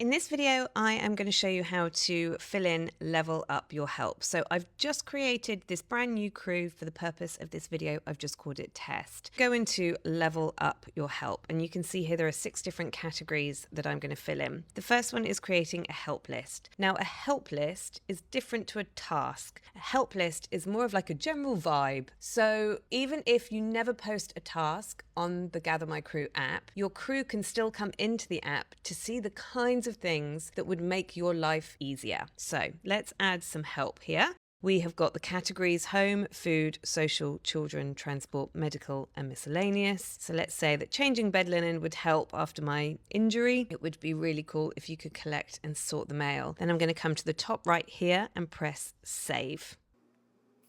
In this video, I am going to show you how to fill in Level Up Your Help. So I've just created this brand new crew for the purpose of this video. I've just called it Test. Go into Level Up Your Help, and you can see here there are 6 different categories that I'm going to fill in. The first one is creating a help list. Now, a help list is different to a task. A help list is more of like a general vibe. So even if you never post a task on the Gather My Crew app, your crew can still come into the app to see the kinds of things that would make your life easier. So let's add some help here. We have got the categories home, food, social, children, transport, medical, and miscellaneous. So let's say that changing bed linen would help after my injury. It would be really cool if you could collect and sort the mail. Then I'm going to come to the top right here and press save.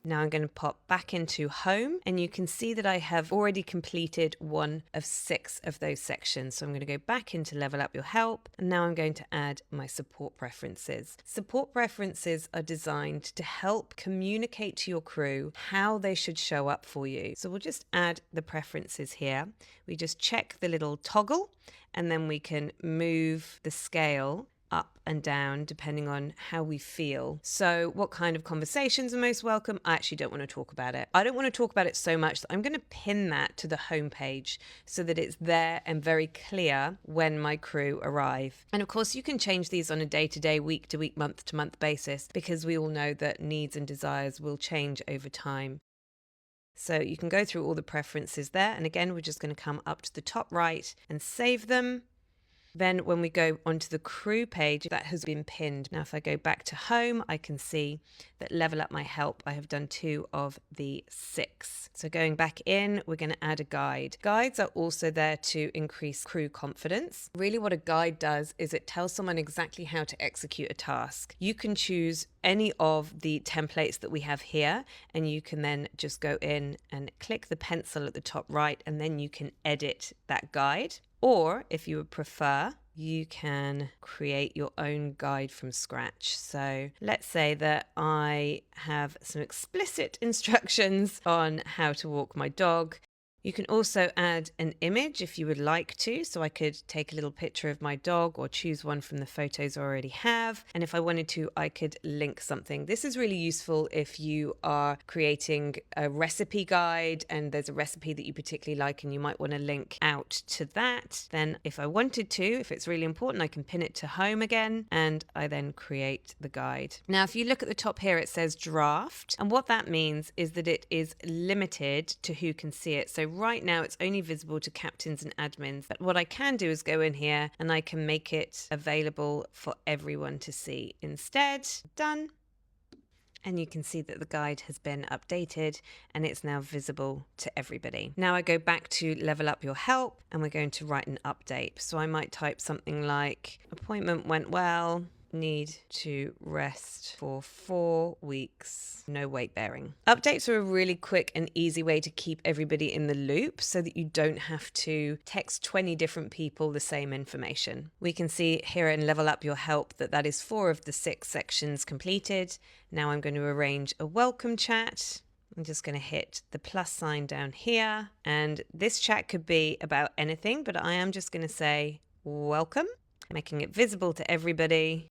Now I'm going to pop back into home, and you can see that I have already completed one of 6 of those sections. So I'm going to go back into Level Up Your Help, and now I'm going to add my support preferences. Support preferences are designed to help communicate to your crew how they should show up for you. So we'll just add the preferences here. We just check the little toggle, and then we can move the scale up and down depending on how we feel. So what kind of conversations are most welcome? I actually don't want to talk about it. I don't want to talk about it so much that I'm going to pin that to the home page so that it's there and very clear when my crew arrive. And of course, you can change these on a day-to-day, week-to-week, month-to-month basis, because we all know that needs and desires will change over time. So you can go through all the preferences there. And again, we're just going to come up to the top right and save them. Then when we go onto the crew page, that has been pinned. Now, if I go back to home, I can see that Level Up My Help, I have done 2 of the 6. So going back in, we're going to add a guide. Guides are also there to increase crew confidence. Really what a guide does is it tells someone exactly how to execute a task. You can choose any of the templates that we have here, and you can then just go in and click the pencil at the top right, and then you can edit that guide. Or if you would prefer, you can create your own guide from scratch. So let's say that I have some explicit instructions on how to walk my dog. You can also add an image if you would like to. So I could take a little picture of my dog or choose one from the photos I already have. And if I wanted to, I could link something. This is really useful if you are creating a recipe guide and there's a recipe that you particularly like and you might want to link out to that. Then if I wanted to, if it's really important, I can pin it to home again, and I then create the guide. Now, if you look at the top here, it says draft. And what that means is that it is limited to who can see it. So right now it's only visible to captains and admins, but what I can do is go in here and I can make it available for everyone to see instead. Done. And you can see that the guide has been updated and it's now visible to everybody. Now I go back to Level Up Your Help and we're going to write an update. So I might type something like, appointment went well, need to rest for 4 weeks, no weight bearing. Updates are a really quick and easy way to keep everybody in the loop so that you don't have to text 20 different people the same information. We can see here in Level Up Your Help that is 4 of the 6 sections completed. Now I'm going to arrange a welcome chat. I'm just going to hit the plus sign down here, and this chat could be about anything, but I am just going to say welcome, making it visible to everybody.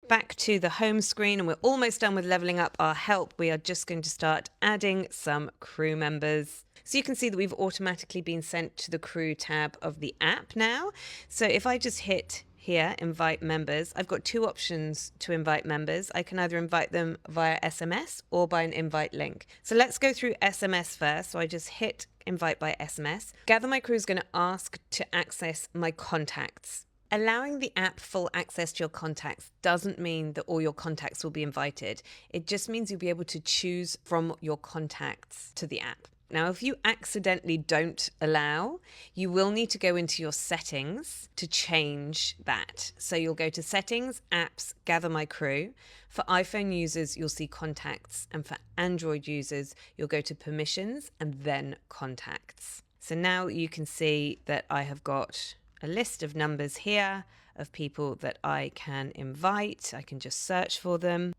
Back to the home screen, and we're almost done with leveling up our help. We are just going to start adding some crew members. So you can see that we've automatically been sent to the crew tab of the app now. So if I just hit here, invite members, I've got 2 options to invite members. I can either invite them via SMS or by an invite link. So let's go through SMS first. So I just hit invite by SMS. Gather My Crew is going to ask to access my contacts. Allowing the app full access to your contacts doesn't mean that all your contacts will be invited. It just means you'll be able to choose from your contacts to the app. Now, if you accidentally don't allow, you will need to go into your settings to change that. So you'll go to Settings, Apps, Gather My Crew. For iPhone users, you'll see Contacts. And for Android users, you'll go to Permissions and then Contacts. So now you can see that I have got a list of numbers here of people that I can invite. I can just search for them.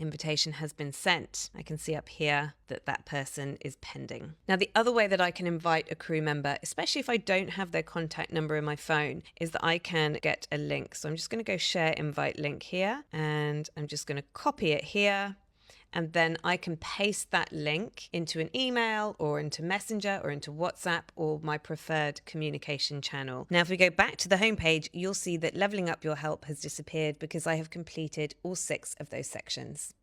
Invitation has been sent. I can see up here that that person is pending. Now, the other way that I can invite a crew member, especially if I don't have their contact number in my phone, is that I can get a link. So I'm just going to go share invite link here, and I'm just going to copy it here. And then I can paste that link into an email or into Messenger or into WhatsApp or my preferred communication channel. Now, if we go back to the homepage, you'll see that leveling up your help has disappeared because I have completed all 6 of those sections.